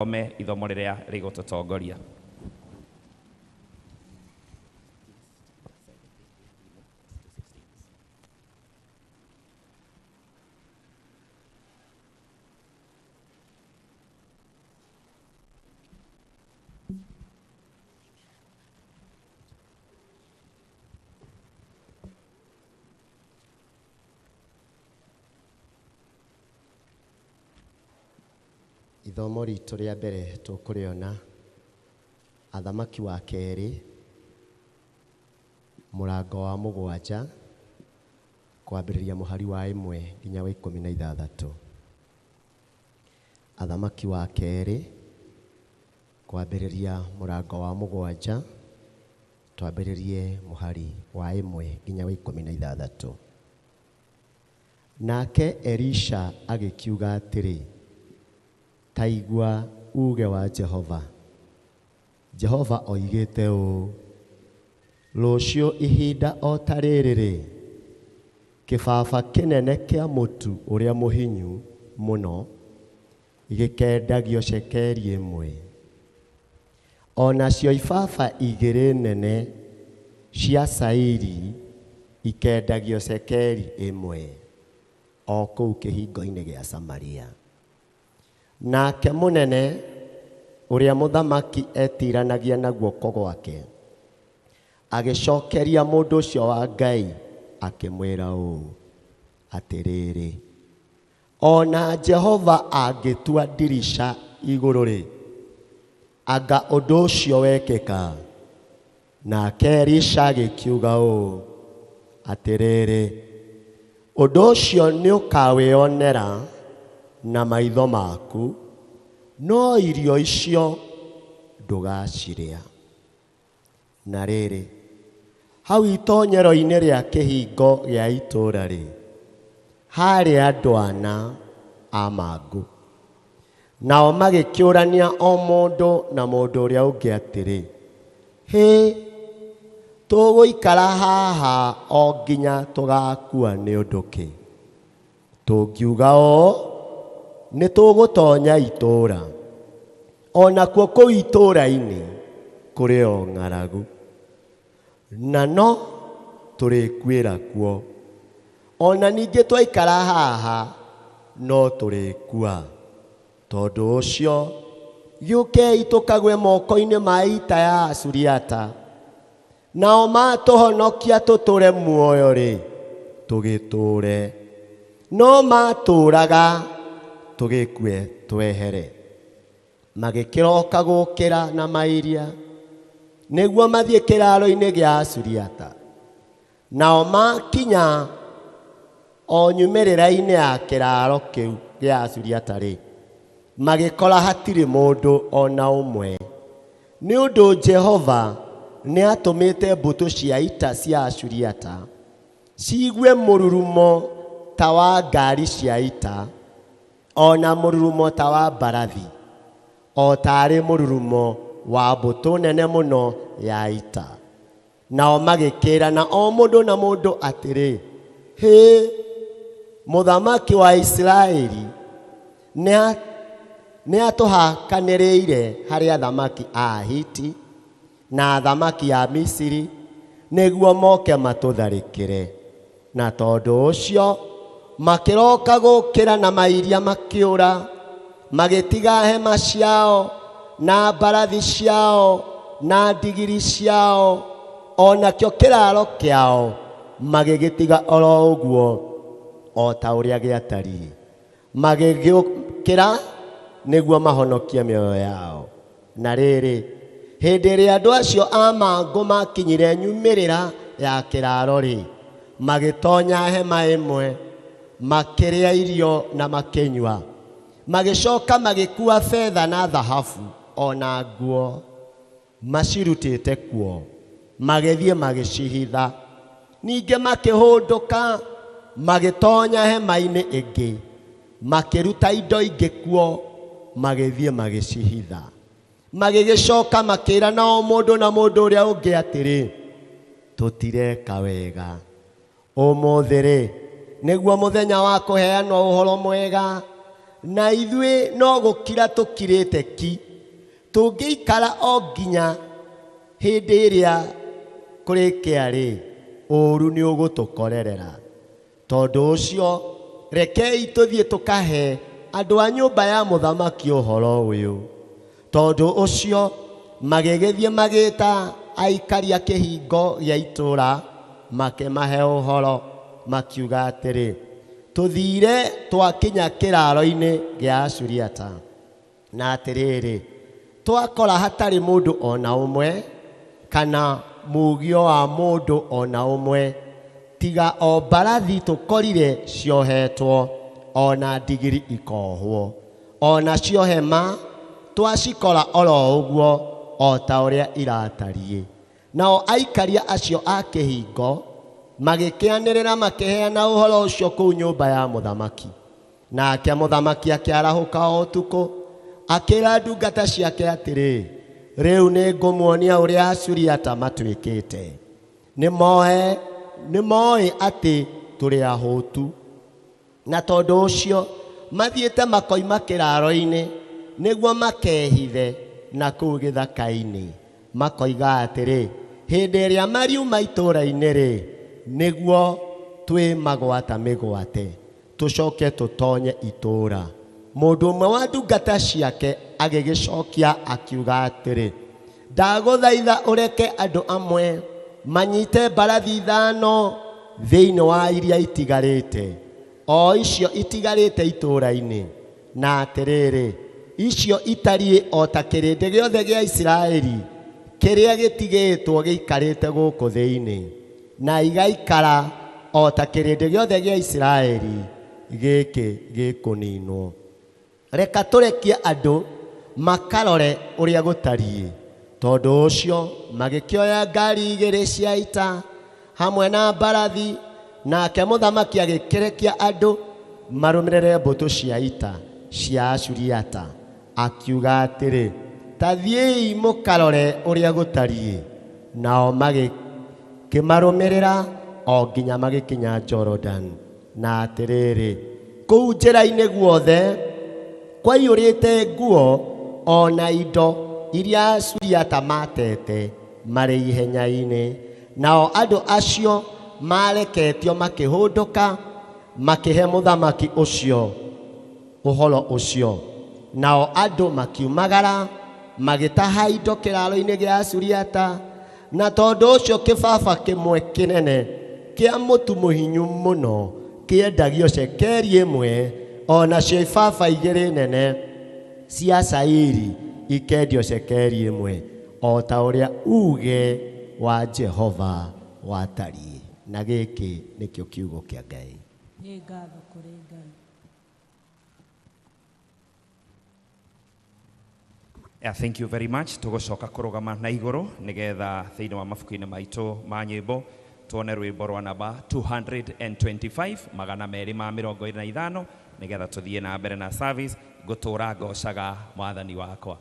Kameme ithomo riria rigututongoria. Ithomo ritu ria mbere tukuriona athamaki wa keri murango wa 7 kwambiriria muhari wa 1 nginya wa 16. Athamaki wa keri kwambiriria murango wa 7 twambiririe muhari wa 1 nginya wa 16. Nake Elisha agikiuga atiri, taigua uge wa Jehova. Jehova oigite u, rucio ihinda o taririri kibaba kinene kia mutu uria muhinyu muno igikendagio shekeri 1. Onacio ibaba igiri nene cia sairi ikendagio shekeri 1 o kuu kihingo-ini gia Samaria. Nake munene uria muthamaki etiranagia na guoko gwake agicokeria mundu ucio wa Ngai akimwira u atiriri, ona Jehova angitua dirisha iguru ri anga undu ucio wekeka. Nake Elisha agikiuga u atiriri, undu ucio ni ukawionera na maitho maku, no irio icio ndugaciria. Na riri hau itonyero-ini ria kihingo gia itura ri hari andu ana amangu, nao magikiurania o mundu na mundu uria ungi atiri, hi tuguikara haha o nginya tugakua ni undu ki? Tungiuga o ni tugutonya itura, ona kuo kuu itura-ini kuri o ng'aragu, na no turikwira kuo. Ona ningi twaikara haha no turikua. Tondu ucio giukei tukagwe moko-ini ma ita ya Asuriata, nao matuhonokia tuture muoyo ri tugiture, no maturaga tugikue twehere. Magikiroka gukira na mairia niguo mathie kiraro-ini gia Asuriata, nao makinya o nyumirira-ini ya kiraro kiu gia Asuriata ri magikora hatiri mundu ona umwe, ni undu Jehova ni atumite mbutu cia ita cia Asuriata ciigue mururumo ta wa ngari cia ita, ona mururumo ta wa mbarathi, o tari mururumo wa mbutu nene muno ya ita. Nao magikirana o mundu na mundu atiri, hi muthamaki wa Israeli ni atuhakaniriire hari athamaki a Hiti na athamaki a Misiri niguo moke matutharikire. Na tondu ucio makiroka gukira na mairia makiura, magitiga hema ciao na mbarathi ciao na ndigiri ciao, ona kio kiraro kiao magigitiga oro uguo o ta uria giatari, magigiukira niguo mahonokia mioyo yao. Na riri hindi ria andu acio amangu makinyire nyumirira ya kiraro ri magitonya hema 1, makiria irio na makinywa, magicoka magikua fedha na thahabu ona nguo macirutite kuo, magithie magicihitha. Ningi makihunduka magitonya hema-ini ingi, makiruta indo ingi kuo, magithie magicihitha. Magigicoka makira na o mundu na mundu uria ungi atiri, tutireka wega. Umuthi ri niguo muthenya wa kuheanwo uhoro mwega na ithuĩ no gũkira tũkirĩte ki tũngĩikara o nginya hĩndĩ ĩrĩa kũrĩkĩa rĩ ũũru nĩ ũgũtũkorerera. Tondũ ũcio rekei tũthiĩ tũkahe andũ a nyũmba ya mũthamaki ũhoro ũyũ. Tondũ ũcio magĩgĩthiĩ magĩĩta aikari a kĩhingo gĩa itũũra makĩmahe ũhoro makiuga atĩrĩ, tũthiire twakinya kĩraro-inĩ gĩa Asuriata, na atĩrĩrĩ twakora hatarĩ mũndũ ona ũmwe kana mugio wa mũndũ ona ũmwe, tiga o mbarathi tũkorire ciohetwo, ona ndigiri ikohwo, ona cio hema twacikora oro ũguo o ta ũrĩa iratariĩ. Nao aikaria acio a kĩhingo magĩkĩanĩrĩra makĩheana ũhoro ũcio kũu nyũmba ya mũthamaki. Nake mũthamaki akĩarahũka o ũtukũ akĩra ndungata ciake atĩrĩ, rĩu nĩ ngũmuonia ũrĩa Asuriata matuĩkĩte. Nĩ moĩ atĩ tũrĩ ahũtu, na tondũ ũcio mathiĩte makoima kĩraro-inĩ nĩguo makehithe na kũu gĩthaka-inĩ, makoiga atĩrĩ, hĩndĩ ĩrĩa mariuma itũũra-inĩ rĩ nĩguo twĩ magwata mĩgwate tũcoke tũtonye itũũra. Mũndũ ũmwe wa ndungata ciake agĩgĩcokia akiuga atĩrĩ, ndagũthaitha ũreke andũ amwe manyite mbarathi 5 thĩinĩ wa iria itigarĩte, o icio itigarĩte itũũra-inĩ, na atĩrĩrĩ icio itariĩ o ta kĩrĩndĩ gĩothe gĩa Isiraeli kĩrĩa gĩtigĩtwo gĩikarĩte gũkũ thĩinĩ, na igaikara o ta kĩrĩndĩ gĩothe gĩa Isiraeli gĩkĩ gĩkũninwo. Reka tũrekie andũ makarore ũrĩa gũtariĩ. Tondũ ũcio magĩkĩoya ngari 2 cia ita hamwe na mbarathi, nake mũthamaki agĩkĩrekia andũ marũmĩrĩre mbũtũ cia ita cia Asuriata, akiuga atĩrĩ, ta thiĩi mũkarore ũrĩa gũtariĩ. Nao magĩkĩmarũmĩrĩra o nginya magĩkinya Jordan, na atĩrĩrĩ kũu njĩra-inĩ guothe kwaiyũrĩte nguo ona indo iria Asuriata matete marĩ ihenya-inĩ. Nao andũ acio mareketio makĩhũndũka makĩhe mũthamaki ũcio ũhoro ũcio. Nao andũ makiumagara magĩtaha indo kĩraro-inĩ gĩa Asuriata, na tondũ ũcio kĩbaba kĩmwe kĩnene kĩa mũtu mũhinyu mũno kĩendagio cekeri 1, ona cio ibaba 2 nene cia cairi ikendio cekeri 1, o ta ũrĩa uge wa Jehova watariĩ. Na gĩkĩ nĩkĩo kiugo kĩa Ngai. Nĩ ngatho kũrĩ Ngai. Yeah, thank you very much. Tũgũcoka kũrũgama na igũrũ nĩgetha thĩinĩ wa mabuku-inĩ maitũ ma nyĩmbo tuone rwĩmbo rwa namba 225 225 nĩgetha tũthiĩ na mbere na service. Ngũtũra ngocaga mwathani wakwa.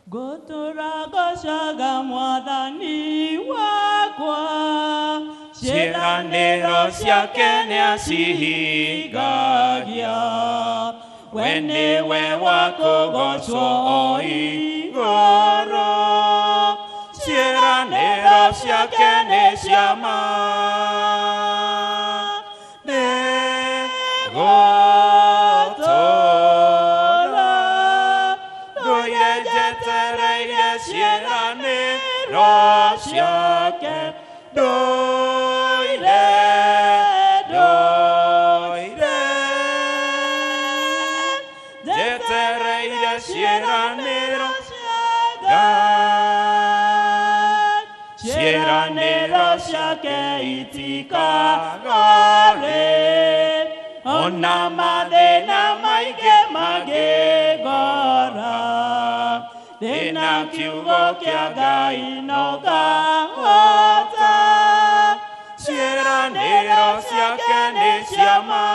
Ngũtũra ngocaga mwathani wakwa, ciĩranĩro ciake nĩacihingagia, we nĩwe wa kũgocwo o igũrũ, ciĩranĩro ciake nĩ cia ma. Ciake ndoire njetereire ciĩranĩro ciĩranĩro ciake itikagarĩ, ona mathĩna maingĩ mangĩgora, ndĩna kiugo kĩa Ngai no ngahota, ciĩranĩro ciake nĩ cia ma.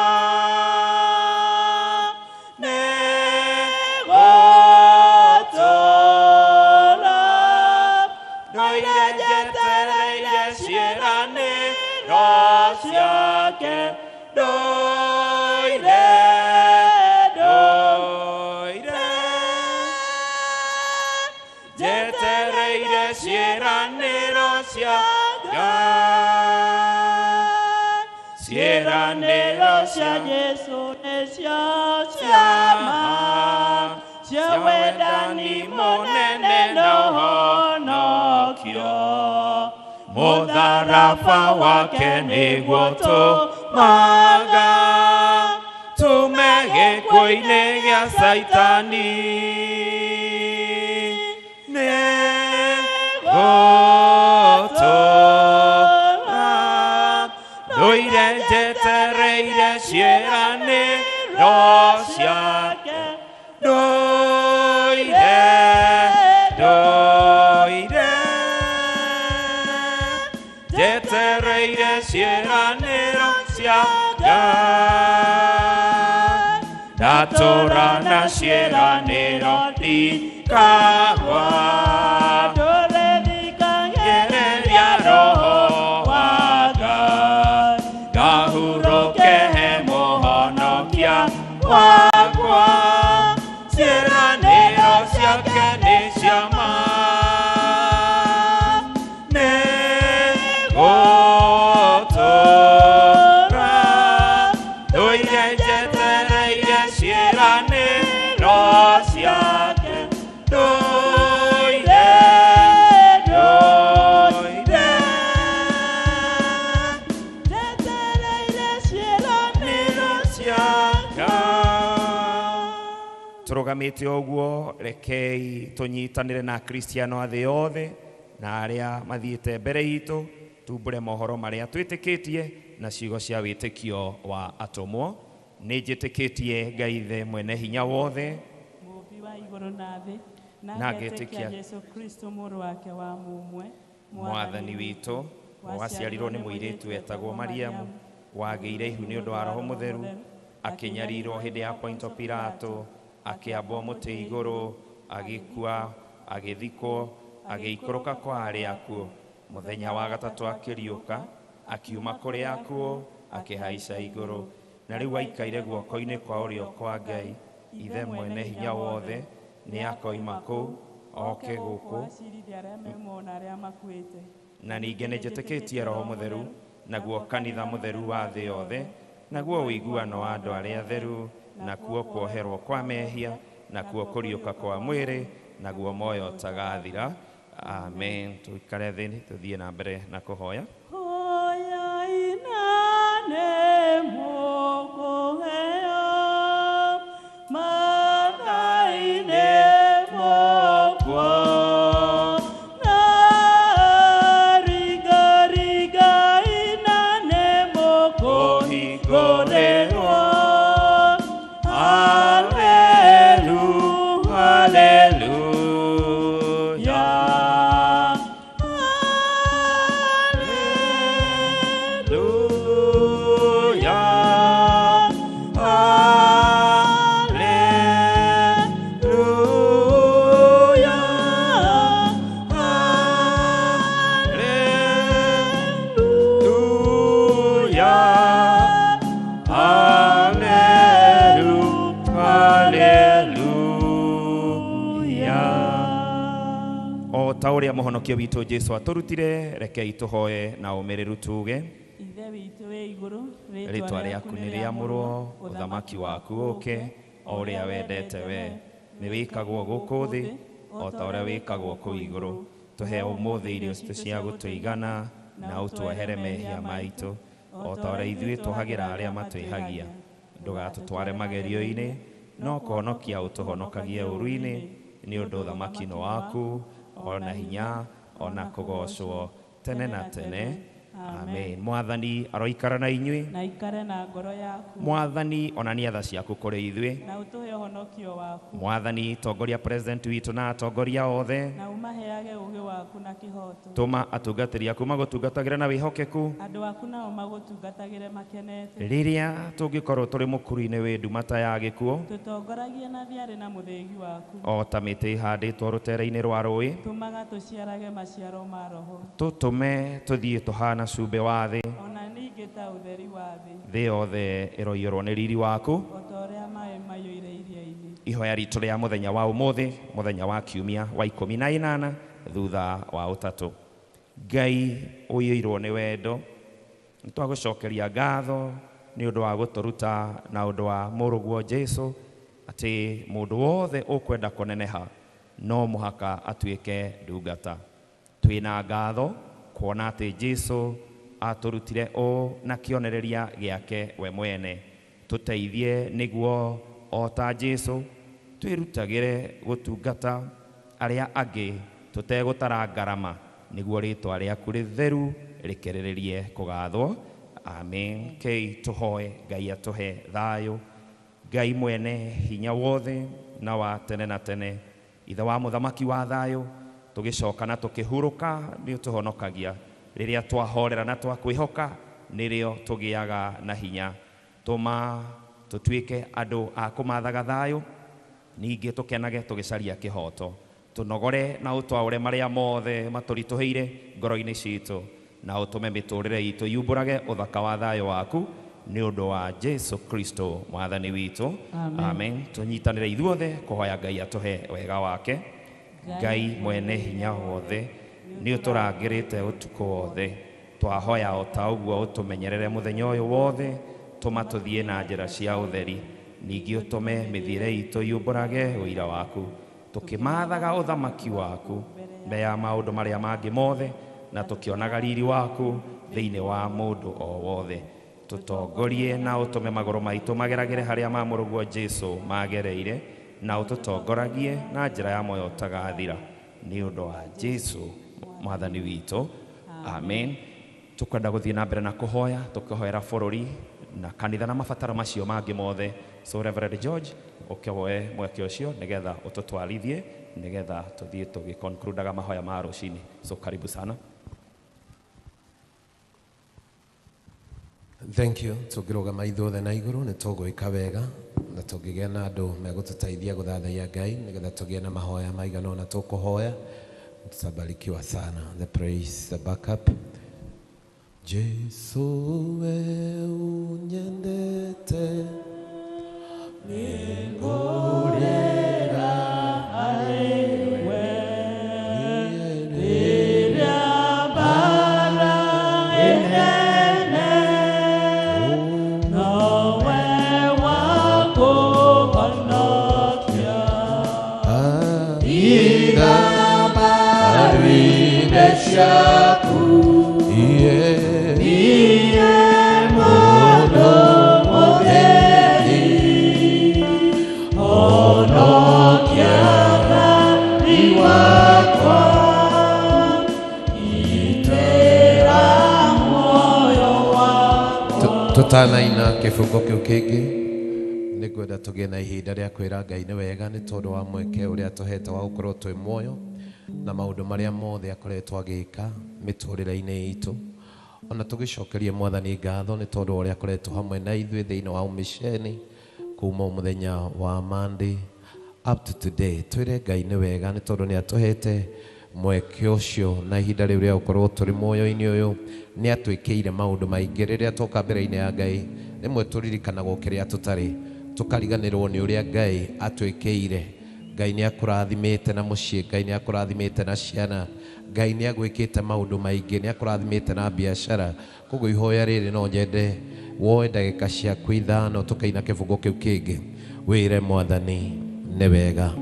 Nĩgũtũra ndoire njetereire ciĩranĩro ciake, ndoire jetereire ciĩranĩro cia Ngai. Ciĩranĩro cia Jesu nĩ cia ma, cia wendani mũnene na ũhonokio. Mũtharaba wake nĩguo tũmaga tume gĩkuũ-inĩ gĩa Saitani. Ndũire njetereire ciĩranĩro ciake. Ndũire njetereire ciĩranĩro cia Ngai. Ndatũũra na ciĩranĩro ndikagwa. Ndũrethikagĩrĩria Roho wa Ngai. Ngahurũke he mũhonokia wakwa. Ciĩranĩro ciake nĩ cia ma. Tũrũgamĩte ũguo, rekei tũnyitanĩre na Kristiano a thĩ yothe na arĩa mathiĩte mbere itũ, tumbũre mohoro marĩa twĩtĩkĩtie na ciugo cia wĩtĩkio wa atũmwo. Nĩ njĩtĩkĩtie Ngai Ithe mwene hinya wothe, Mũmbi wa igũrũ na thĩ, na ngetĩkia Jesũ Kristo mũrũ wake wa mũmwe, Mwathani witũ, waciarirwo nĩ mũirĩtu wetagwo Mariamu, wagĩire ihu nĩ ũndũ wa Roho Mũtheru, akĩnyarirwo hĩndĩ ya Ponto Pilato, akĩambwo mũtĩ igũrũ, agĩkua, agĩthikwo, agĩikũrũka kwa arĩa akuũ. Mũthenya wa gatatũ akĩriũka, akiuma kũrĩ akuũ, akĩhaica igũrũ. Na rĩu aikaire guoko-inĩ kwa ũrĩo kwa Ngai, Ithe mwene hinya wothe, nĩ akoima kũu, oke gũkũ. Na ningĩ nĩ njĩtĩkĩtie Roho Mũtheru, naguo kanitha mũtheru wa thĩ yothe, naguo ũiguano wa andũ arĩa atheru, nakuo kuoherwo kwa mehia, nakuo kũriũka kwa mwĩrĩ, naguo muoyo ũtagathira. Amen. Tũikare thĩ tũthiĩ na mbere na kũhoya. Hoya inane mũkũheo, mathainĩ mũkwo, na ringa inane mũkũhingũrĩrwo. Ta ũrĩa mũhonokia witũ Jesũ atũrutire, rekei tũhoye na ũmĩrĩru tuge. Ithe witũ wĩ igũrũ, rĩtwa rĩaku nĩ rĩamũrwo, ũthamaki waku ũke, o ũrĩa wendete we. Nĩ wĩkagwo gũkũ thĩ, o ta ũrĩa wĩkagwo kũu igũrũ. Tũhe ũmũthĩ irio citũ cia gũtũigana, na ũtuohere mehia maitũ, o ta ũrĩa ithuĩ tũhagĩra arĩa matwĩhagia. Ndũgatũtware magerio-inĩ, no kũhonokia ũtũhonokagie ũru-inĩ, nĩ ũndũ ũthamaki nĩ waku, ona hinya, ona kũgocwo tene na tene. Amen. Mwathani aroikara na inyuĩ. Na ikare na ngoro yaku. Mwathani onania tha ciaku kũrĩ ithuĩ. Na ũtũhe ũhonokio waku. Mwathani tongoria president witũ na atongoria othe. Na ũmaheage ũũgĩ waku na kĩhoto. Tũma atungatĩri aku magũtungatagĩre na wĩhokeku. Andũ aku nao magũtungatagĩre makenete. Rĩrĩa tũngĩkorwo tũrĩ mũkuru-inĩ wĩ ndumata ya gĩkuũ. Tũtongoragie na thiarĩ na mũthĩgi waku. O ta mĩtĩ ĩhandĩtwo rũtere-inĩ rwa rũĩ. Tũmaga tũciarage maciaro ma Roho. Tũtũme tũthiĩ tũhana cumbĩ wa thĩ. Ona ningĩ ta ũtheri wa thĩ. Thĩ yothe ĩroiyũrwo nĩ riri waku. O ta ũrĩa maĩ maiyũire iria-inĩ. ihoya ritå rä a må thenya wa umuthi muthenya wa kiumia wa 18 thutha wa utatu. Ngai uiyirwo ni wendo nitwagucokeria ngatho ni undu wa guturuta na undu wa muruguo Jesu ati mundu wothe ukwenda kuneneha no muhaka atuike ndungata. Twina ngatho kuona ati Jesu aturutire o na kionereria giake we mwene. Tuteithie niguo o ta Jesu twirutagire gutungata aria angi tutegutara ngarama niguo ritwa riaku ritheru rikerererie kugathwo. Amen. Kei tuhoe Ngai atuhe thayo. Ngai mwene hinya wothe na wa tene na tene, ithe wa muthamaki wa thayo, tugicoka na tukihuruka ni utuhonokagia riria twahorera na twakwihoka nirio tugiaga na hinya. Tuma tutuike andu a kumathaga thayo, ningi tukenage tugicaria kihoto, tunogore na utwaure maria mothe maturituheire ngoro-ini citu, na utume miturire itu yumburage uthaka wa thayo waku ni undu wa Jesu Kristo mwathani witu. Amen. Tunyitanire ithuothe kuhoya Ngai atuhe wega wake. Ngai mwene hinya wothe ni uturangirite utuku wothe, twahoya o ta uguo utumenyerere muthenya uyu wothe, tuma tuthie na njira cia utheri, ningi utume mithire itu yumburage uira waku, tukimathaga uthamaki waku mbere ya maundu maria mangi mothe, na tukionaga riri waku thiini wa mundu o wothe. Tutongorie na utume maguru maitu mageragire haria ma muruguo Jesu magereire, na ututongoragie na njira ya moyo utagathira ni undu wa Jesu mwathani witu. Amen. Tukwenda guthie na mbere na kuhoya, tukihoera bururi na kanitha na mabataro macio mangi mothe. So Reverend George ukihoe mweke ucio nigetha ututwarithie nigetha tuthie tugiconcludaga mahoya ma rucini. So karibu sana. Thank you. Tugirugama ithuothe na iguru ni tugwika wega na tugigia na andu megututaithia guthathaia Ngai nigetha tugie na mahoya maigana ona tukuhoya. Tutabarikiwa sana. The praise, the backup. Jesu we unyendete ningorera aiwe niria bara enene nowe wako konokia iga barine shaku tutanaina kifungo kiu kingi nigwenda tugie na ihinda ria kwira Ngai ni wega ni tondu wa mweke uria tuhete wa gukorwo twi muoyo na maundu maria mothe akoretwo agika miturire-ini itu. Ona tugicokerie mwathani ngatho ni tondu uria akoretwo hamwe na ithuĩ thiini wa umisheni kuma muthenya wa Monday up to today. Twire Ngai ni wega ni tondu ni atuhete mweke ucio na ihinda riu ria gukorwo turi muoyo-ini uyu. Ni atwikiire maundu maingi riria twoka mbere-ini ya Ngai, rimwe turirikanaga kiria tutari, tukariganirwo ni uria Ngai atwikiire. Ngai ni akurathimite na mucii, Ngai ni akurathimite na ciana, Ngai ni agwikite maundu maingi, ni akurathimite na biashara. Koguo ihoya riri no nyende woe ndagika ciaku ithano tukaina kifungo kiu kingi wire mwathani ni wega.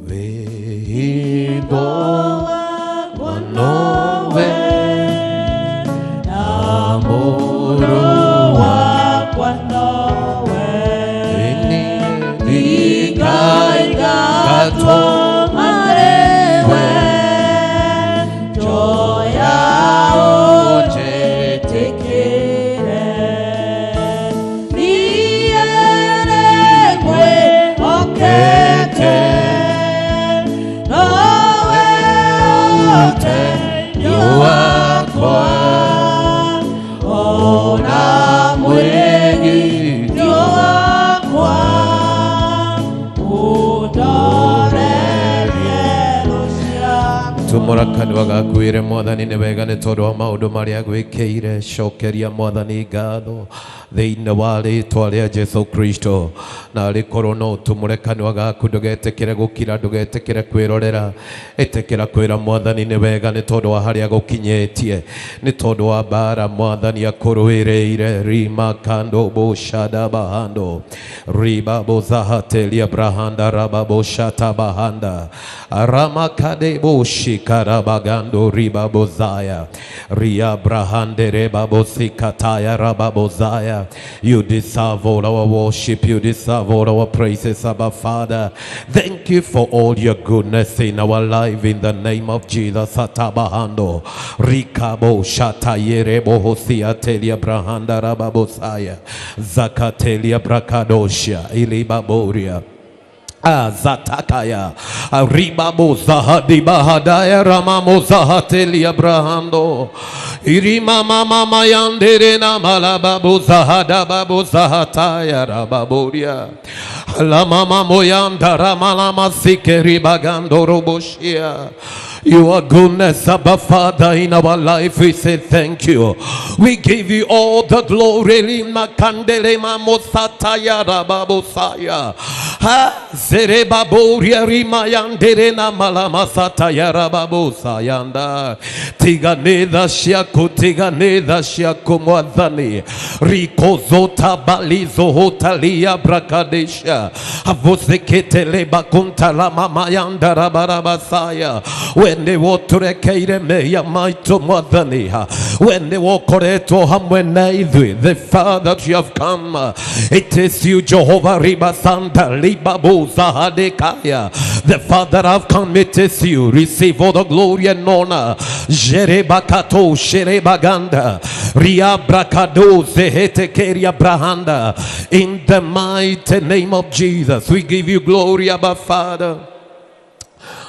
Wimbo wa nowe na muro wakwa nowe igaigatwo marewe joya ojetekere niyerekwe okete nowe murakani wagakwire mwathani ni wega ni tondu wa maundu maria gwikeire cokeria mwathani ngatho thiini wa ritwa ria Jesu Kristo na rikorwo no tumurekani wagaku ndugetikire gukira ndugetikire kwirorera itikira kwira mwathani ni wega ni tondu wa haria gukinyetie ni tondu wa bara mwathani akurwireire rima kando boshada bahando riba bozahatelia brahanda raba boshata bahanda arama kade boshikara bagando riba bozaya ria brahande reba bosikataya raba bozaya. You deserve all our worship, you deserve all our praises, Abba Father. Thank you for all your goodness in our life in the name of Jesus. Atabahando rikabo shatayere bohosia telia brahanda rababosaya zakatelia brakadosha ilibaboria Zatakaya Ribabo Zahadi Bahadaya Ramamo Zahatelia Brahando Irima Mama Mayandere Namalababu Zahada Babu Zahataya Rababuria Lamama Moyanda Ramalama Sikeri Bagando Roboshia. Your goodness, Abba Father, in our life, we say thank you. We give you all the glory. Lima kandele mamosataya rababosaya. Ha zerebaboria rimayandere na malamasataya rababosayanda. Tiganeda shiako, tiganeda shiako mwadhani. Rikozota balizo hotalia brakadesha. Avosekete leba kuntala mamayanda rabarabasaya. When they walk to the Kameme, ya maito mwadhaniha. When they walk koreto hamwe naidhi, the Father that you have come, it is you Jehovah Riba Santa Libabu Zahadekaya. The Father have come, it is you. Receive all the glory and honor. Jerebakato Sherebaganda Ria Brakado Zehetekeria Brahanda. In the mighty name of Jesus, we give you glory, Abba Father.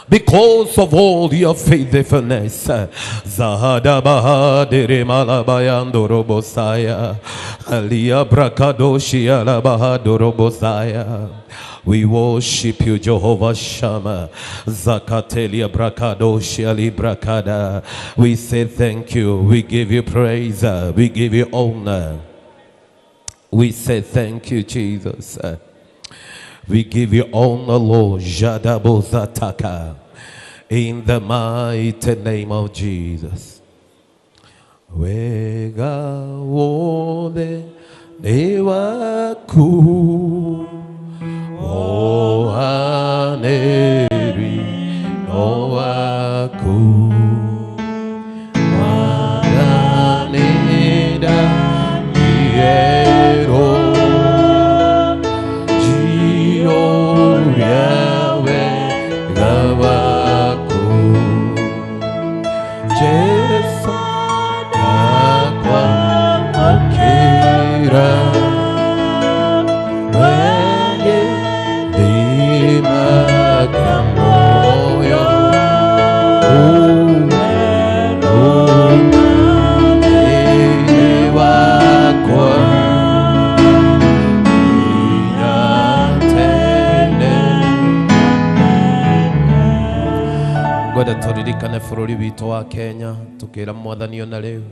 Because of all your faithfulness, Zahada Bahadere Malabayando Robosaya, Alia Brakadoshi Alabahado Robosaya. We worship you, Jehovah Shammah, Zakatelia Brakadoshi Ali Brakada. We say thank you, we give you praise, we give you honor. We say thank you, Jesus. We give you honor, Lord, Jadabozataka, in the mighty name of Jesus. Wega wode ewaku o aneri no waku wadaneda yero. Turirikane fururi wito wa Kenya, tukira mwathani ona riu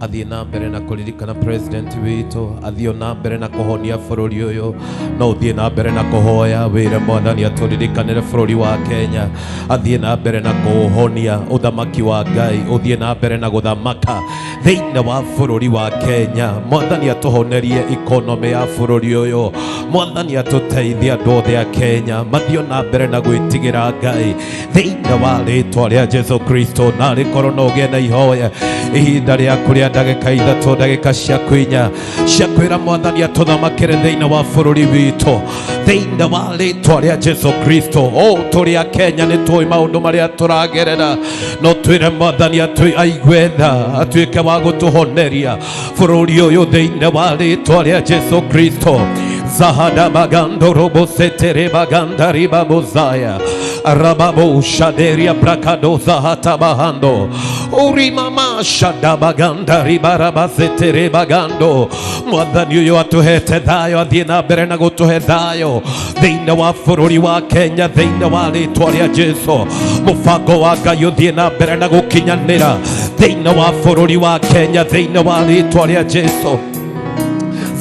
athie na mbere na kuririkana president wito, athie na mbere na kuhonia fururi uyu, no uthie na mbere na kuhoya wire mwathani aturikanire fururi wa Kenya, athie na mbere na kuhonia uthamaki wa Ngai, uthie na mbere na guthamaka thiini wa fururi wa Kenya. Mwathani atuhonerie economy ya fururi uyu, mwathani atuteithie andu othe a Kenya mathie na mbere na gwitigira Ngai thiini wa ritwa ria Jesu Kristo. Na rikorwo no gie na ihoya ihinda riaku ria ndagika ithatu, ndagika cia kwinya cia kwira mwathani atuthamakire thiini wa fururi witu thiini wa ritwa ria Jesu Kristo. O turi a Kenya ni tui maundu maria turagerera, no twire mwathani aigue tha, atuike wa gutuhoneria fururi uyu thiini wa ritwa ria Jesu Kristo. Zahada bagando robo setere baganda riba bozaya. Rababo shaderia brakado zahata bahando. Uri mama shada baganda riba raba setere bagando. Mwathani uyu atuhete thayo athie na mbere na gutuhe thayo thiini wa bururi wa Kenya thiini wa ritwa ria Jesu. Mubango wa Ngai uthie na mbere na gukinyanira thiini wa bururi wa Kenya thiini wa ritwa ria Jesu.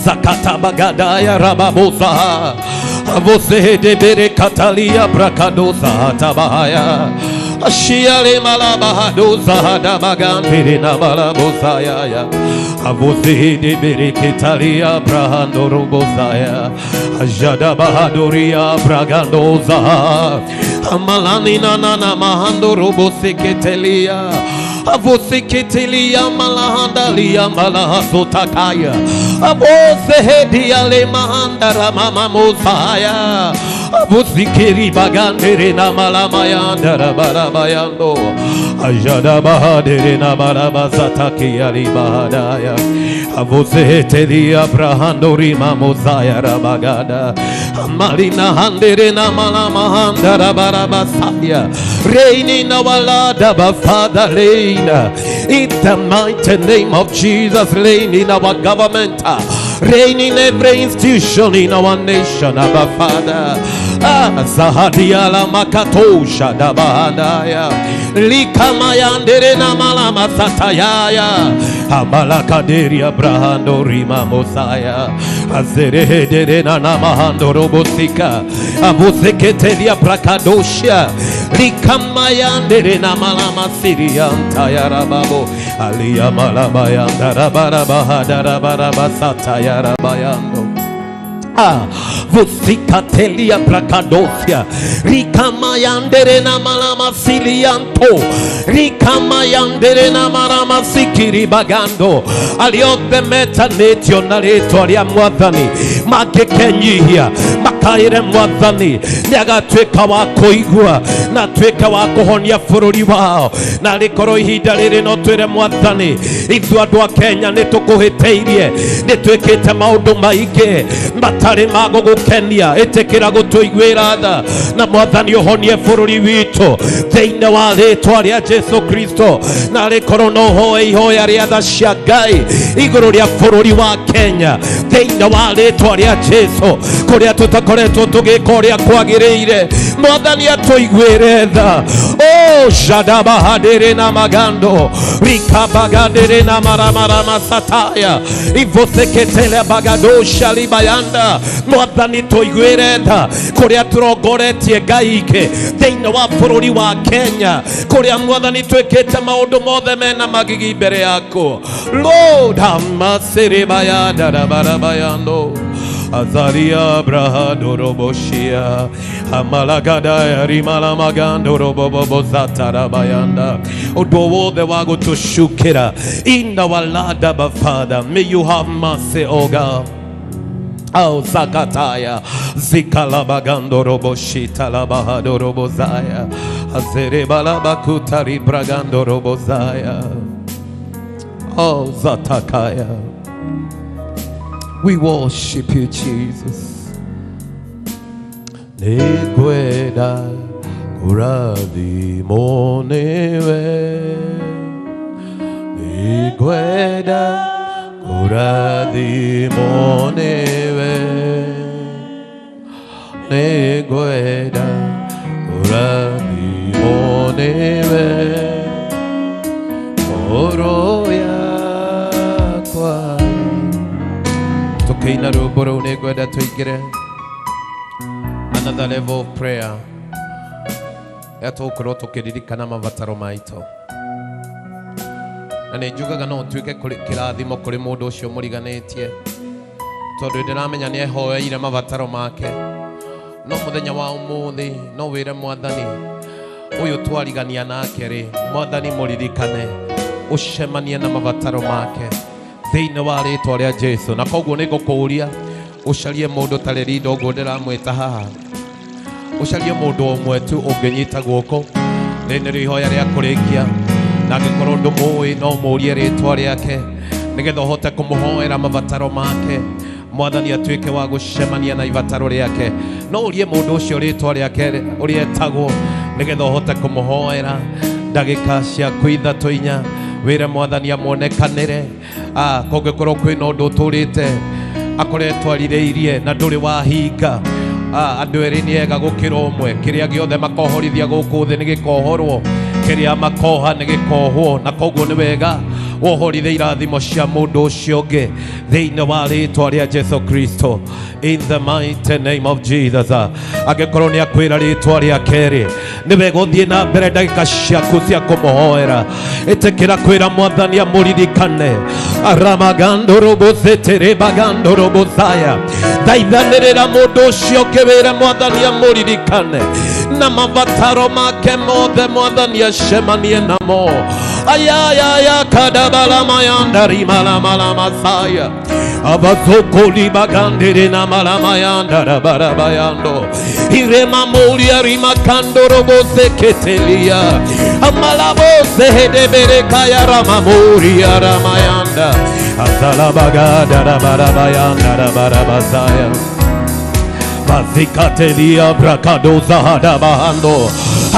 Zakata bagadaya rababuza Avose de bere katalia brakadoza tabahaya Ashiale malabahadoza hadabagandiri na malabuzaya Avose de bere katalia brahando rubuzaya Ajada bahadoria bragandoza Amalani na mahando rubuseketelia Avoseketelia malahandalia malahasotakaya Avosehedia le mahandara mama mosaya Avosikeri bagandere na malamayandara barabayando Ajada bahadere na barabazatakia li bahadaya Avosehetelia brahandori mamosaya rabagada Malina handere na malamahandara barabasaya Reigning in our Lord, our Father, reign in the mighty name of Jesus. Reign in our government, reign in every institution in our nation, our Father. Zahadia la makatosha dabahadaya likamayandere na malama satayaya amalakaderia brahando rima mosaya azerehedere na namahando robosika abuseketelia brakadosha likamayandere na malama sirianta yarababo aliya malabayanda rabarabahada rabarabasata yarabayando Vusikatelia brakadosia Rikamayandere na malama silianto Rikamayandere na marama sikiri bagando Aliobe meta netio na leto alia mwadhani Makekenyihia Makaire mwadhani Nyaga tweka wako igua Na tweka wako honia fururi wao Na likoro hidalire no twere mwadhani Idhuadua Kenya neto kuheteirie Netwekete maudu maige Matare mago gukenia etekera gutuigwira tha na mwathani uhonie bururi witu thiini wa ritwa ria Jesu Kristo na rikoro no hoe ihoya ria tha cia Ngai iguru ria bururi wa Kenya thiini wa ritwa ria Jesu kuria tutakoretwo tugikoria kwagiriire mwathani atuigwire tha o shadaba hadere na magando rikabagadere na maramara masataya ivoseketele bagado shalibayanda mwathani tuigwire tha kuria turongoretie Ngai ke thiini wa bururi wa Kenya kuria mwathani twekete maundu mothe mena magigi mbere yako Lord hamasiri bayanda rabarabayando Azaria brahado roboshia amalagada yarimala magando robobo zatarabayanda odowo the wago to shukira in our Lord our Father. May you have mercy, O God. Au zakataya zikalabagando roboshita labahado robozaya azere balabakutari bragando robozaya oh zatakaya. We worship you, Jesus. Negweda kuradi monewe Negweda kuradi monewe Negweda kuradi monewe Oroya kwa Tokeina ruboro negweda toigire. Another level of prayer. Yatokoro tokeririkana mavataro maito. Na nĩnjugaga no tuĩke kĩrathimo kũrĩ mũndũ ũcio mũriganĩtie tondũ ndĩramenya nĩ ehoeire mabataro make no mũthenya wa ũmũthĩ no wĩre mwathani ũyũ twarigania nake rĩ mwathani mũririkane ũcemanie na mabataro make thĩinĩ wa rĩtwa rĩa Jesu na koguo nĩngũkũũria ũcarie mũndũ tarĩ rindo ũguo ndĩramwĩta haha ũcarie mũndũ ũmwe tu ũngĩnyita guoko nĩ rĩhoya rĩa kũrĩkia na ngĩkorwo ndũmũĩ no mũũrie rĩtwa rĩake nĩgetha ũhote kũmũhoera mabataro make Mwathani atuĩke wa gũcemania na ibataro rĩake. No ũrie mũndũ ũcio rĩtwa rĩake ũrĩa etagwo nĩgetha ũhote kũmũhoera ndagĩka ciaku ithatũ inya wĩre Mwathani amuonekanĩre. Kũngĩkorwo kwĩna ũndũ ũtũrĩte akoretwo arirĩirie na ndũrĩ wahinga, andũ erĩ nĩ ega gũkĩra ũmwe. Kĩrĩa gĩothe makohorithia gũkũ thĩ nĩ gĩkohorwo, kĩrĩa makoha nĩ gĩkohwo, na koguo nĩ wega wohorithe irathimo cia mũndũ ũcio ũngĩ thĩinĩ wa rĩtwa rĩa Jesu Kristo, in the mighty name of Jesus. Angĩkorwo nĩ akwĩra rĩtwa rĩa kerĩ, nĩ wega ũthiĩ na mbere ndagĩka ciaku cia kũmũhoera. Ĩtĩkĩra kwĩra Mwathani amũririkane. Aramagandorobosetirebagandorobosaya, thaithanĩrĩra mũndũ ũcio ũngĩ wĩre Mwathani amũririkane na mabataro make mothe Mwathani acemanie namo. Ayayaya kadabala mayanda rimala mala masaya abazokoli bagandere na mala mayanda rabarabayando irema mulia rima kandoro bose ketelia amala bose hedebere kaya ramamuri aramayanda azala bagada rabarabayanda rabarabasaya Bazikatelia brakadoza hadabahando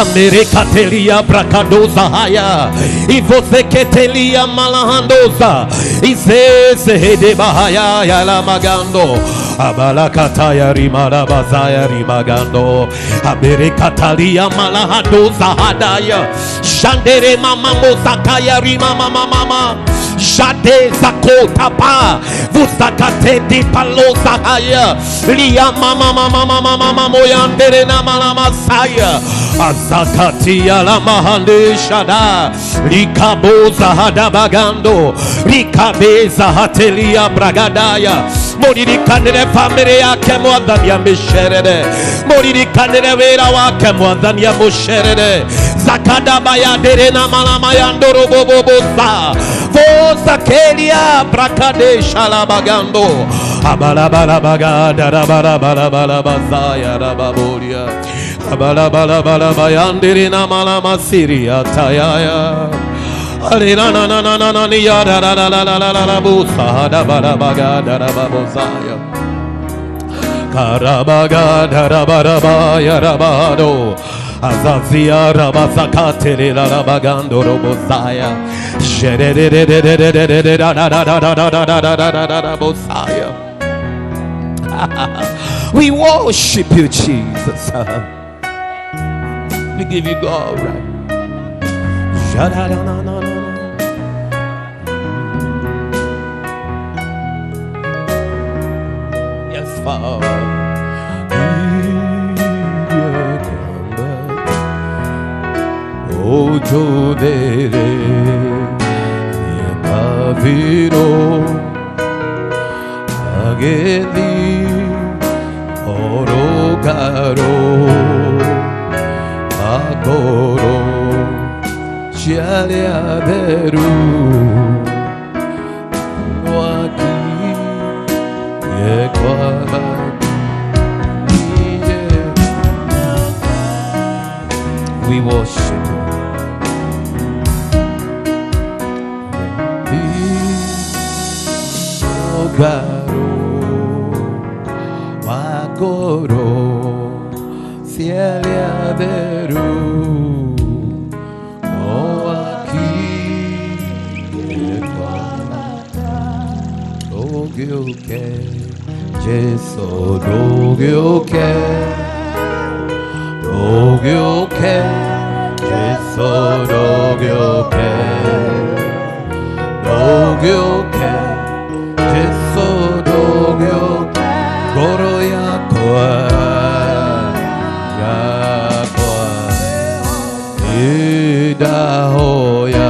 Amerikatelia brakadoza haya Ivoseketelia malahandoza Isese hedebahaya yalamagando Abalakataya rimarabazaya rimagando Amerikatalia malahandoza hadaya Shandere mama mozakaya rimamamamama Jade zakota pa Vusakate di paloza haya Lia mama mama mama mama moyandere na mala masaya Azakati ya la mahande shada Likaboza hadabagando Likabeza hatelia bragadaya Moririkanire family yake Mwathani amesherere Moririkanire wera wake Mwathani amusherere Zakadabaya dere na mala mayandoro bobobosa Vosakelia brakade shalabagando Abalabalabagada rabarabalabazaya rababolia Abalabalabalabaya na malamasiri atayaya Alina na na na na na ni ya da da da da da da da busa da ba da ba ga da da ba bosaya Karabaga da da ba da ba ya da ba do Azazia rabazakatele la rabagando robosaya Shere de de de de de de de de da da da da da da da da da da da da da bosaya We worship you, Jesus. We give you glory. Yes, Father. Ojo dere Yamaviro Agedi Orogaro Agoro Chialeaderu Waki Yekwama We worship Ogaro Wagoro Cieliaderu Oaki Dogyoke Jeso Dogyoke Dogyoke Jeso Dogyoke Dogyoke Jeso dogyo goro yakwa ida hoya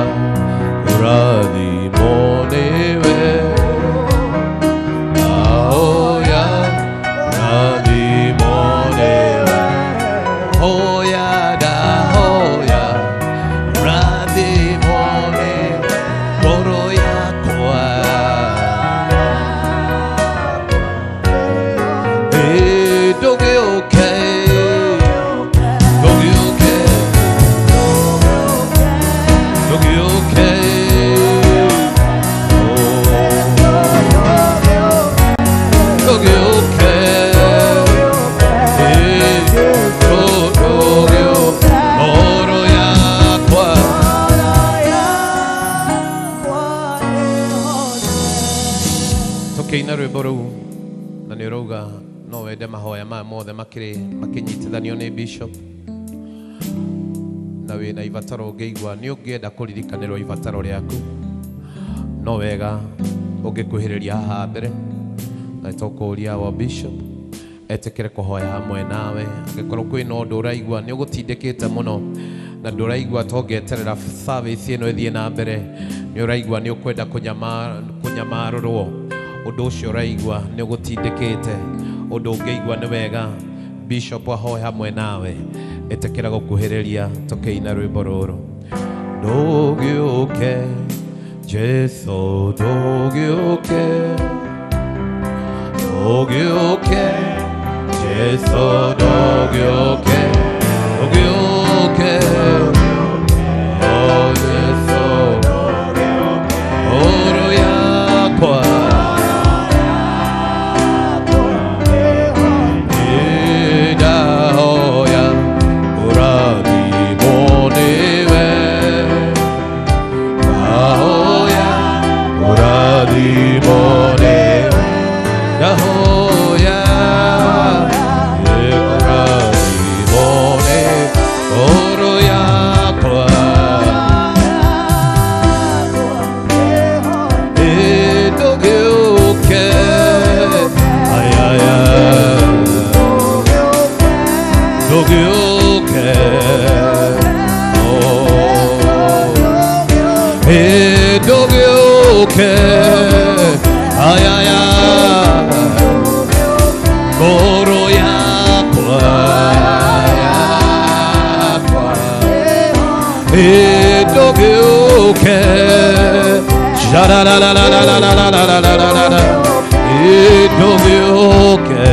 radhi monewe ahoya radhi monewe hoya da hoya radhi monewe goro yakwa rwimbo ruu na nĩ ũrauga no wende mahoya maya mothe makĩnyitithanio nĩ bishop na wĩna ibataro ũngĩigua nĩ ũngĩenda kũririkanĩrwo ibataro rĩaku no wega ũngĩkuhĩrĩria haha mbere na tũkũria wa bishop etĩkĩre kũhoya hamwe nawe angĩkorwo kwĩna ũndũ ũraigua nĩ ũgũtindĩkĩte mũno na ndũraigua tũngĩeterera service ĩno ĩthiĩ na mbere nĩ ũraigua nĩ ũkwenda kũnyamarũrwo ũndũ ũcio ũraigua nĩ ũgũtindĩkĩte ũndũ ũngĩigua nĩ wega bishop ahoe hamwe nawe etĩkĩra gũkuhĩrĩria tũkĩina rwĩmbo rũrũ ndũgĩũke Jesu ndũgĩũke ndũgĩũke Jesu ndũgĩũke ndũgĩũke oh Jesu oro yakwa ndahoya ũrathimwo nĩwe ndahoya ũrathimwo nĩwe ndahoya ũrathimwo nĩ oro yakwa ndũgĩũke ayaya ndũgĩũke ndũgĩũke ayaya ngoro yakwa ndũgĩũke shararararararararararara ndũgĩũke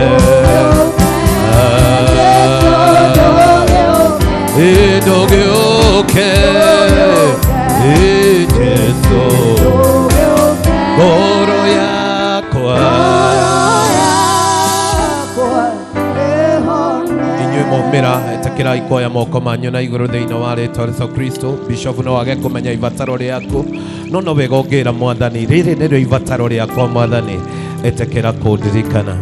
ndũgĩũke Jesu ngoro yakwa inyuĩ maumĩra etĩkĩrai kuoya moko manyu na igũrũ thĩinĩ wa rĩĩtwa Jesũ Kristo. Bishop no age kũmenya ibataro rĩaku no wega ũngĩra Mwathani rĩrĩ nĩrĩo ibataro rĩakwa Mwathani etĩkĩra kũndirikana.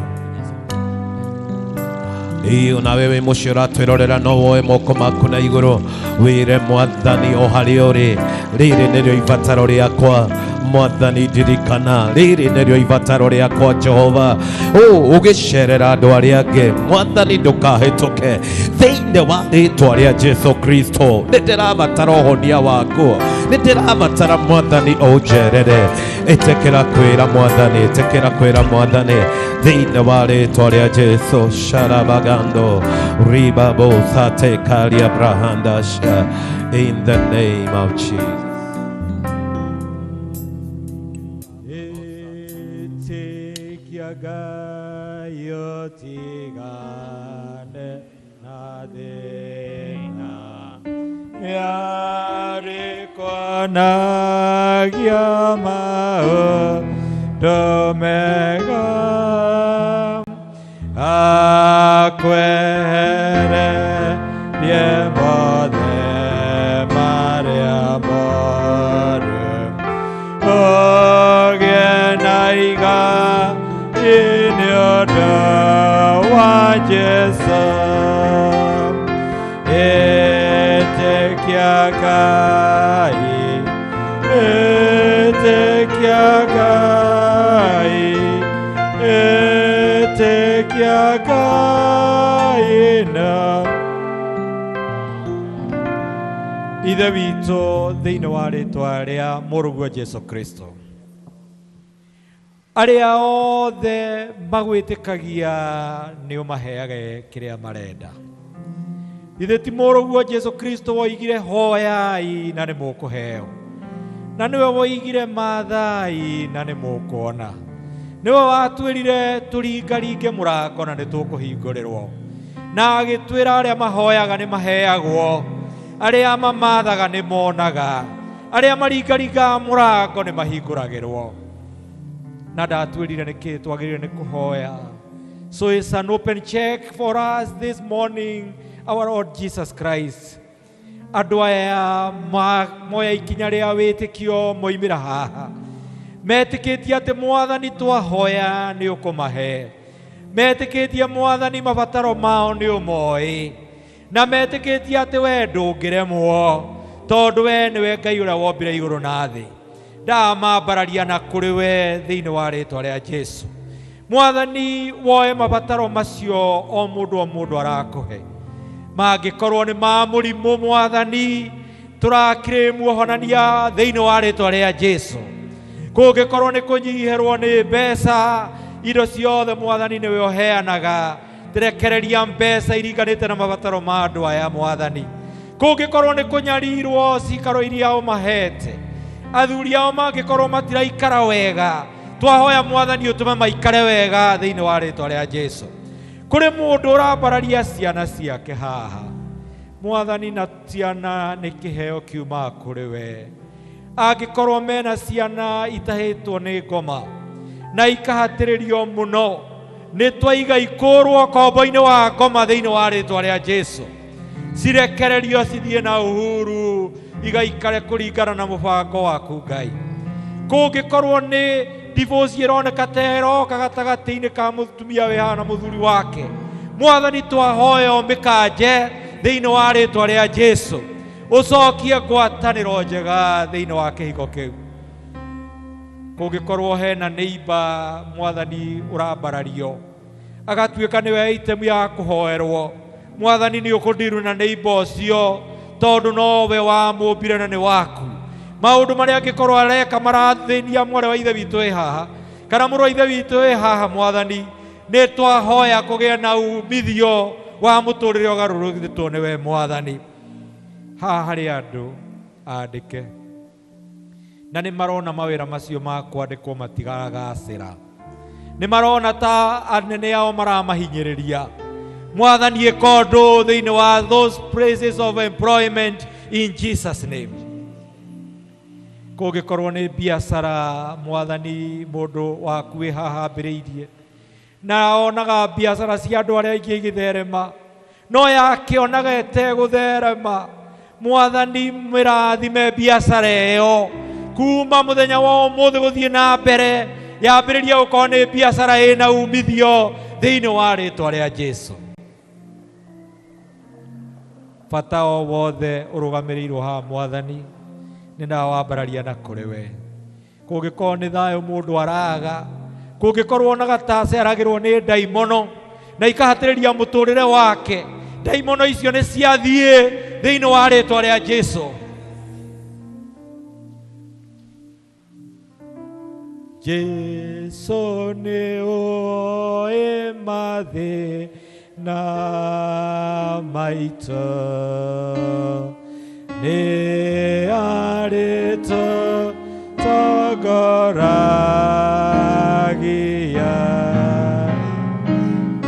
Iyo na wewe mũciĩ ũratwĩrorera no woe moko maku na igũrũ wĩre Mwathani o harĩa ũrĩ rĩrĩ nĩrĩo ibataro rĩakwa Mwathani ndirikana rĩrĩ nĩrĩo ibataro rĩakwa Jehova ũgĩcerera andũ arĩa angĩ Mwathani ndũkahĩtũke thĩinĩ wa rĩĩtwa rĩa Jesũ Kristo nĩndĩrabatara ũhonia waku nĩndĩrabatara Mwathani ũnjerere etĩkĩra kwĩra Mwathani etĩkĩra kwĩra Mwathani thĩinĩ wa rĩĩtwa rĩa Jesũ sharabagando ribabo sate kalia brahandasha in the name of Jesus. Ithe witũ thĩinĩ wa rĩĩtwa rĩa mũrũguo Jesũ Kristo arĩa othe magwĩtĩkagia nĩ ũmaheage kĩrĩa marenda. Ithe ti mũrũguo Jesũ Kristo woigire hoyai na nĩ mũkũheo na nĩwe woigire mathai na nĩ mũkuona nĩwe watwĩrire tũringaringe mũrango na nĩ tũkũhingũrĩrwo na agĩtwĩra arĩa mahoyaga nĩ maheagwo arĩa mamathaga nĩ monaga arĩa maringaringa mũrango nĩ mahingũragĩrwo na ndatwĩrire nĩkĩ twagĩrĩire nĩ kũhoya. So it's an open check for us this morning, our Lord Jesus Christ. Andũ aya moya ikinya rĩa wĩtĩkio moimĩra haha Metĩkĩtie atĩ Mwathani twahoya nĩ ũkũmahe. Metĩkĩtie Mwathani mabataro mao nĩ ũmoĩ. Na metĩkĩtie atĩ we ndũngĩremwo, tondũ we nĩwe Ngai ũrĩa wombire igũrũ na thĩ. Ndamambararia na kũrĩ we thĩinĩ wa rĩĩtwa rĩa Jesũ. Mwathani woe mabataro macio o mũndũ arakũhe. Mangĩkorwo nĩ ma mũrimũ Mwathani, tũrakĩrĩ muohonania thĩinĩ wa rĩĩtwa rĩa Jesũ. Kũngĩkorwo nĩ kũnyiherwo nĩ mbeca, indo ciothe Mwathani nĩwe ũheanaga. Tũrekereria mbeca iringanĩte na mabataro ma andũ aya Mwathani. Kũngĩkorwo nĩ kũnyarirwo cikaro iria ũmahete, athuri ao mangĩkorwo matiraikara wega, twahoya Mwathani ũtũme maikare wega thĩinĩ wa rĩĩtwa rĩa Jesũ. Kũrĩ mũndũ ũrambararia ciana ciake haha, Mwathani, na ciana nĩ kĩheo kiumaga kũrĩ we. Angĩkorwo mena ciana itahĩtwo nĩ ngoma na ikahatĩrĩrio mũno, nĩ twaiga ikũrwo kombo-inĩ wa ngoma thĩinĩ wa rĩĩtwa rĩa Jesũ. Cirekererio cithiĩ na uhuru, igaikare kũringana na mũbango waku Ngai. Kũngĩkorwo nĩ divorce ĩroneka ta ĩroka gatagatĩ-inĩ ka mũtumia wĩ haha na mũthuri wake, Mwathani twahoya ũmĩkanje thĩinĩ wa rĩĩtwa rĩa Jesũ. Ũcokie ngwatanĩro njega thĩinĩ wa kĩhiko kĩu. Kũngĩkorwo hena neighbor Mwathani ũrambarario, agatuĩka nĩwe itemi ya kũhoerwo, Mwathani nĩ ũkũndirwo na neighbor ũcio, tondũ nowe wamũmbire na nĩ waku. Maũndũ marĩa angĩkorwo areka marathĩnia mwarĩ wa ithe witũ wĩ haha, kana mũrũ wa ithe witũ wĩ haha, Mwathani, nĩ twahoya kũgĩa na umithio wa mũtũrĩre ũgarũrĩtwo nĩwe Mwathani. Haha harĩ andũ andĩke na nĩ marona mawĩra macio ma kwandĩkwo matigaragacĩra. Nĩ marona ta anene ao maramahinyĩrĩria. Mwathani ĩka ũndũ thĩinĩ wa those places of employment in Jesus name. Kũngĩkorwo nĩ biacara, Mwathani, mũndũ waku wĩ haha ambĩrĩirie na onaga biacara cia andũ arĩa aingĩ igĩtherema, no yake onaga ĩtegũtherema, Mwathani mĩrathime biacara ĩyo kuma mũthenya wa ũmũthĩ gũthiĩ na mbere, yambĩrĩria gũkorwo nĩ biacara ĩna umithio thĩinĩ wa rĩĩtwa rĩa Jesũ. Bata o wothe ũrũgamĩrĩirwo haha, Mwathani, nĩ ndawambararia na kũrĩ we. Kũngĩkorwo nĩ thayũ mũndũ araga, kũngĩkorwo onaga ta aceragĩrwo nĩ ndaimono na ikahatĩrĩria mũtũrĩre wake, ndaimono icio nĩ ciathiĩ thĩinĩ wa rĩĩtwa rĩa Jesũ. Jesũ nĩ oĩ mathĩna maitũ, nĩ arĩ tũtongoragia,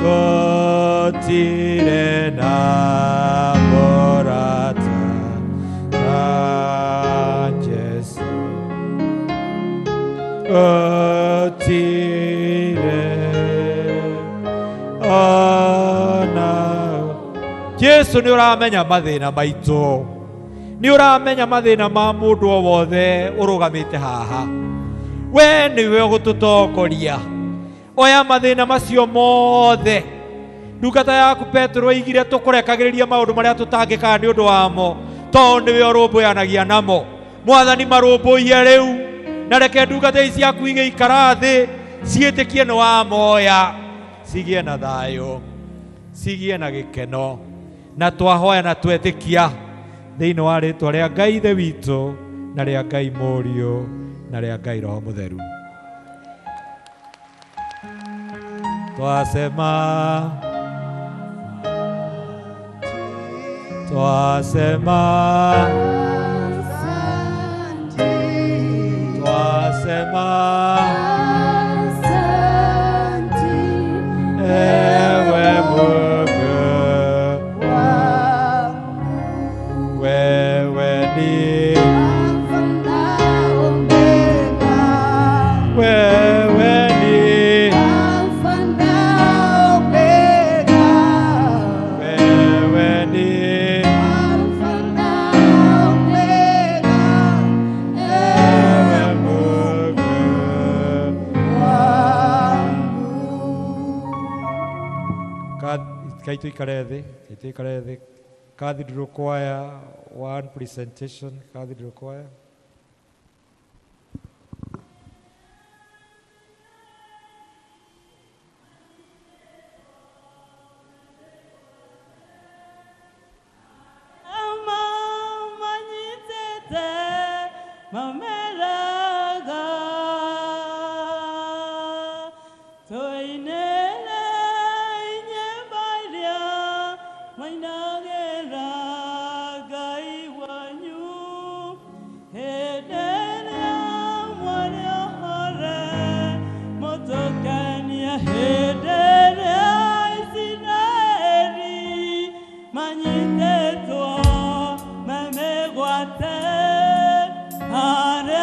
gũtirĩ na mũrata ta Jesũ, gũtirĩ ona. Jesũ nĩ ũramenya mathĩna maitũ, nĩ ũramenya mathĩna ma mũndũ o wothe ũrũgamĩte haha. We nĩwe ũgũtũtongoria, oya mathĩna macio mothe. Ndungata yaku Petro oigire tũkũrekagĩrĩria maũndũ marĩa tũtangĩkaga nĩ ũndũ wamo, tondũ nĩwe ũrũmbũyanagia namo. Mwathani, marũmbũiye rĩu, na reke ndungata ici ciaku igĩikara thĩ, ciĩtĩkie nĩ wamoya, cigĩe na thayũ, cigĩe na gĩkeno, na twahoya na twetĩkia thĩinĩ wa rĩĩtwa rĩa Ngai Ithe witũ na rĩa Ngai Mũriũ na rĩa Ngai Roho Mũtheru. Twasema, twasema, twasema, ewe Mungu, wewe ni wewe ni wewe ni ewe Mungu, Kai tuikare thĩ. Cathedral Choir, one presentation, Cathedral Choir. Hare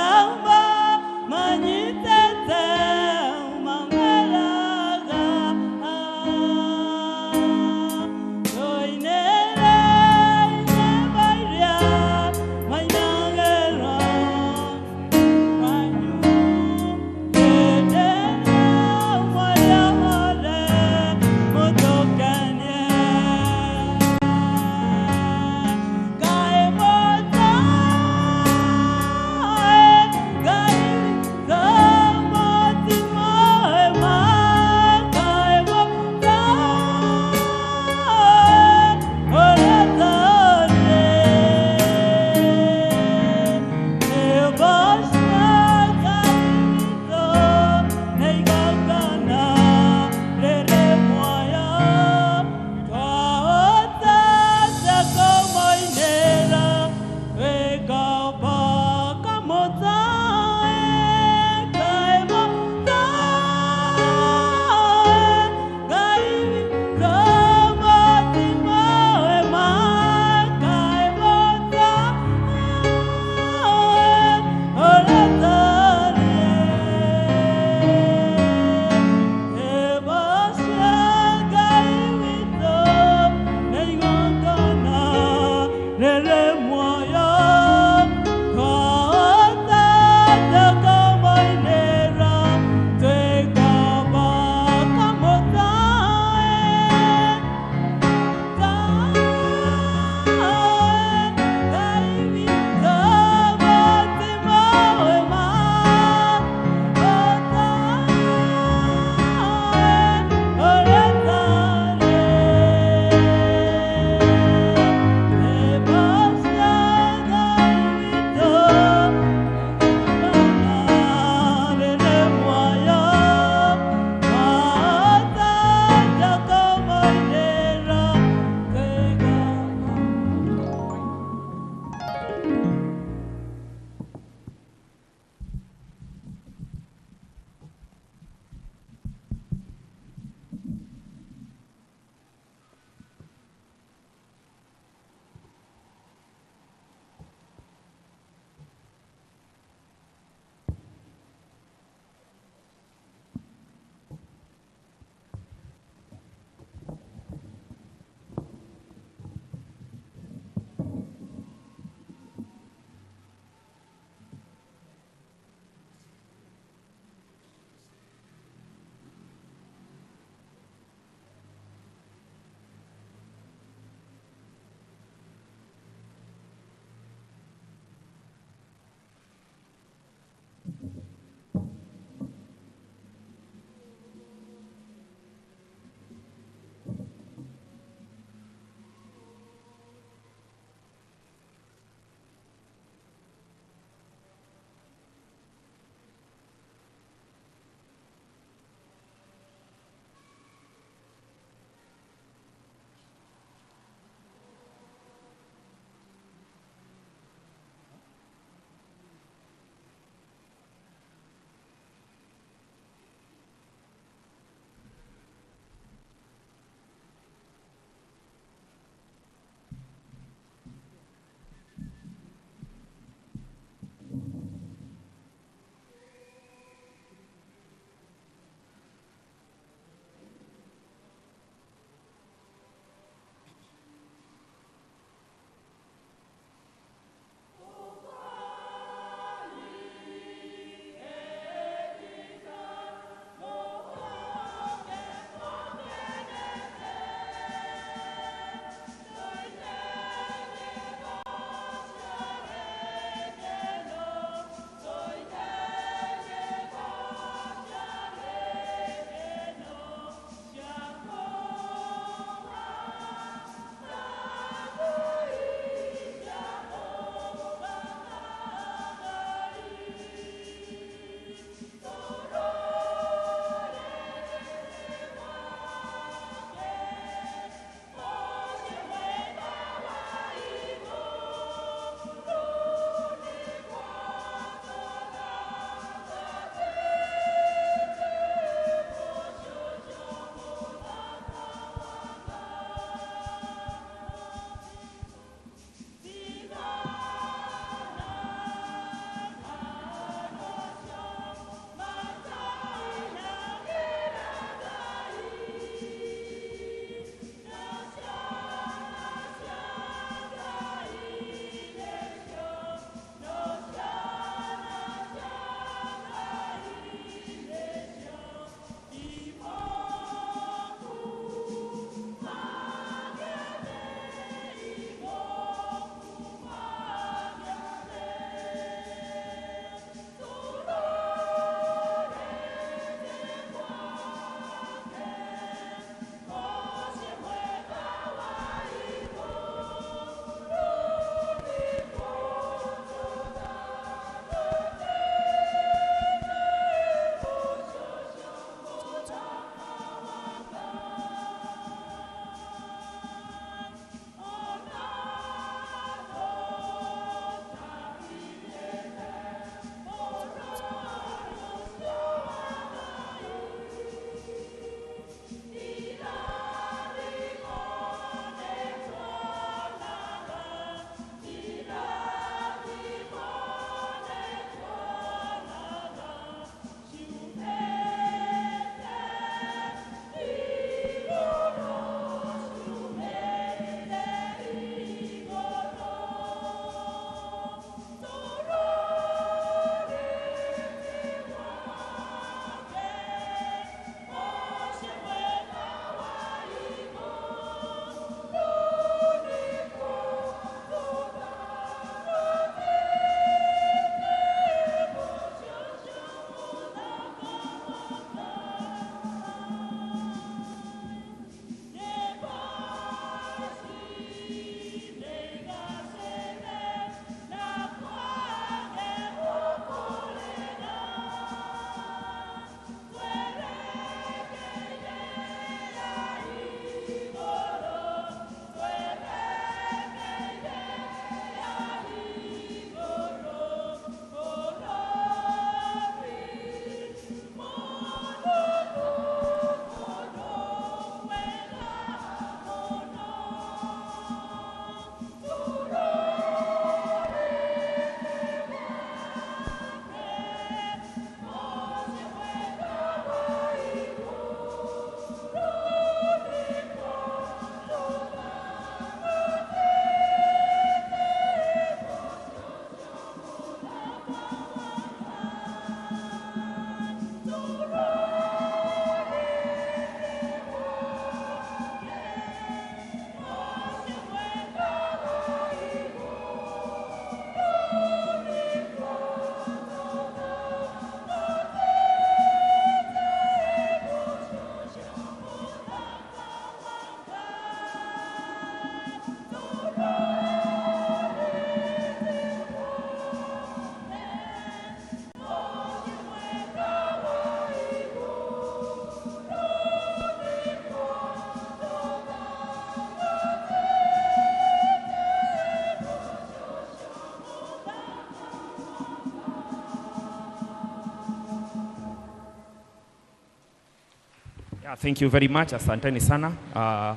Thank you very much. Asanteni sana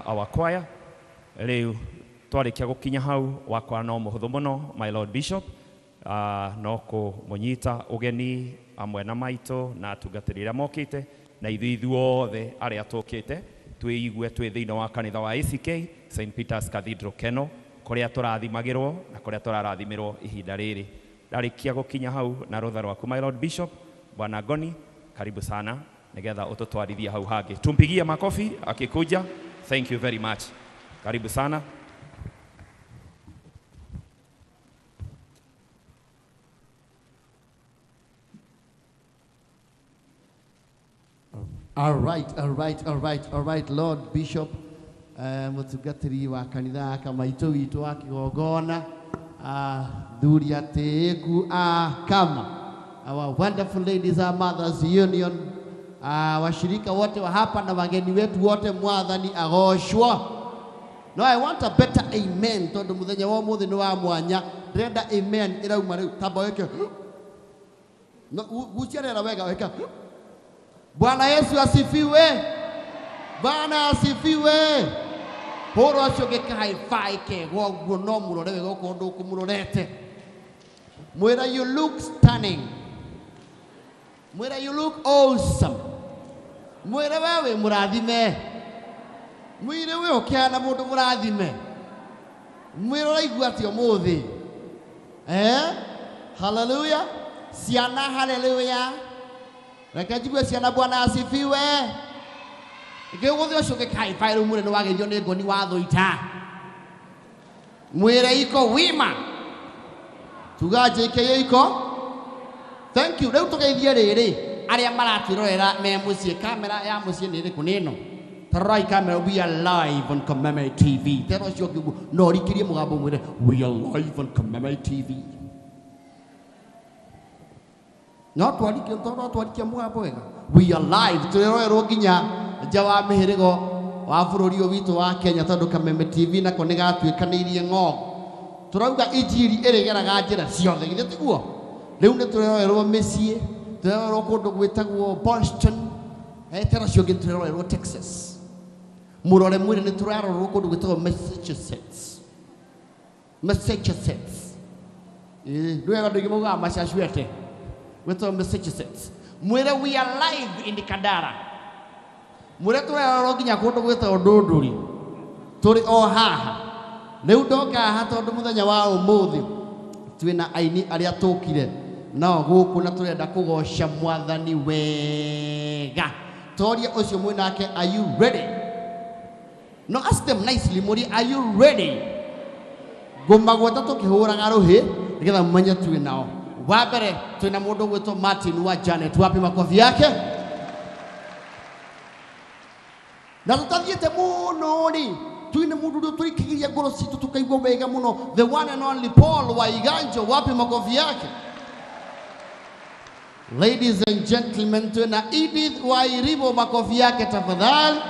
our choir. Leo twarikia gukinya hau wakwa no muhuthu muno my Lord Bishop no kumunyita ugeni amwe na maito na atungatĩri arĩa mokĩte na ithuothe arĩa tũkĩte twĩigue twĩ thĩinĩ wa kanitha wa ACK St Peter's Cathedral Keno kũrĩa tũrathimagĩrwo na kũrĩa tũrarathimirwo ihinda rĩrĩ. Ndarĩkia gukinya hau na rũtha rwaku my Lord Bishop Bwana Ngoni, karibu sana nigetha ututwarithie hau hangĩ. Tumpigie makofi akikuja. Thank you very much. Karibu sana. All right, Lord Bishop, mutungatĩri wa kanitha aka maitũ witũ wa Kigooco, thuri atĩku kama our wonderful ladies and mothers union, washirika wote wa hapa na wageni wetu wote, mwathani agoshwa. No, I want a better amen tondu muthenya wa muthi ni wa mwanya. Renda amen irauma riu tamba weke no guciarera wega weka. Bwana Yesu asifiwe. Bwana asifiwe. Horo acio gĩkaĩ ke gwoguo no mũrore wega ũkorwo ndũkũmũrorete. Mwĩra you look stunning. Mwĩra you look awesome. Mwĩra wewe mũrathime. Mwĩra wewe ũkĩhana mũndũ mũrathime. Mwĩra ũraigua atĩ ũmũthĩ. Hallelujah. Ciana hallelujah. Reke njigue ciana Bwana asifiwe. Ngĩgũthĩ ũcio gĩkaĩ rĩu mũnene wagĩrio nĩ ngoni wa thũita. Mwĩra iko wima. Tuga JK iko. Thank you. Rĩu tũgeithie rĩrĩ arĩa maratwĩrorera me mũciĩ, kamera ya mũciĩ nĩ ĩrĩkũ nĩ ĩno? Tarai camera, we are live on Kameme TV. Tero cio kĩguo no rikirie mũgambo mwĩre we are live on Kameme TV. No twarikie mũgambo wega. We are live. Tũrerorerwo nginya nja wa mĩhĩrĩgo wa bũrũri ũyũ witũ wa Kenya tondũ Kameme TV nako nĩ gatuĩkanĩirie ng'ongo. Turauga injiri ĩrĩgeraga njĩra ciothe githĩ tiguo. Rĩu nĩ tũrerorerwo mĩciĩ, tũrerorerwo kũndũ gwĩtagwo Boston, tero cio ngĩ tũrerorerwo Texas. Mũrore mwĩrĩ nĩ tũrerorerwo kũndũ gwĩtagwo Massachusetts. Ndwega ndũingĩ maugaga Massachusetts. Gwĩtagwo Massachusetts. Mwĩre we are live in Kandara. Mwĩre tũrerorerwo nginya kũndũ gwĩtagwo Ndũndũri. Tũrĩ o haha. Rĩu ndoka haha tondũ mũthenya wa ũmũthĩ twĩna aini arĩa tũkire nao gũkũ na tũrenda kũgoca mwathani wega. Toria ũcio mwĩ nake, are you ready? No, ask them nicely, mũri, are you ready? Ngũmagweta tũkĩhũraga rũhĩ nĩgetha mũmenye twĩ nao. Wa mbere twĩna mũndũ gwĩtwo Martin wa Janet, wapi makofi yake? Na tũtathiĩte mũno rĩ twine mũndũ ũrĩa tũrikĩgĩria ngoro citũ tũkaigua wega mũno, the one and only Paul wa Iganjo, wapi makofi yake? Ladies and gentlemen, twina Edith wa Iribo, makofi yake tafadhali.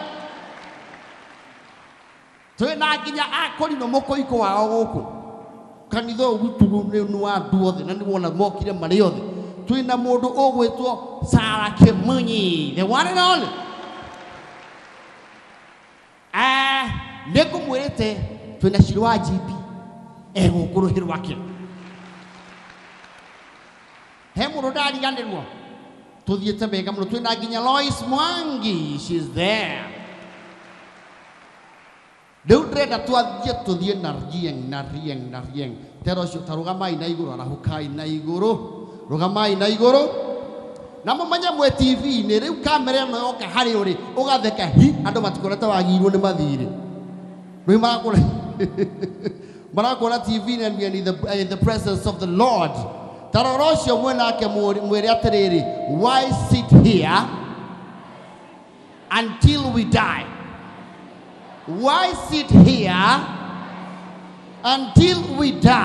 Twina nginya akorino mũkũiko wao gũkũ kanitha ũgũtũ nĩ wa andũ othe na nĩ wona mokire marĩ othe. Twina mũndũ ũgwĩtwo Sara Kĩmunyi, the one and only. Nĩngũmwĩrĩte twĩna Shiro wa GP gũkũ rũhĩ rwake. He mũndũ ndariganĩrwo tũthiĩte wega mũno. Twĩna nginya Lois Mwangi, she's there. Rĩu ndĩrenda tũthiĩ na rieng. Tero ũcio ta rũgamai na igũrũ, arahũkai na igũrũ, rũgamai na igũrũ. Na mũmenye mwĩ TV-inĩ rĩu kamera ĩno yoka harĩ ũrĩ ũgatheka hi andũ matikoretwo wagĩirwo nĩ mathirĩ. Rĩu marakũona TV and we are in the presence of the Lord. Tarora ũcio mwĩ nake mwĩre atĩrĩrĩ, why sit here until we die? Why sit here until we die?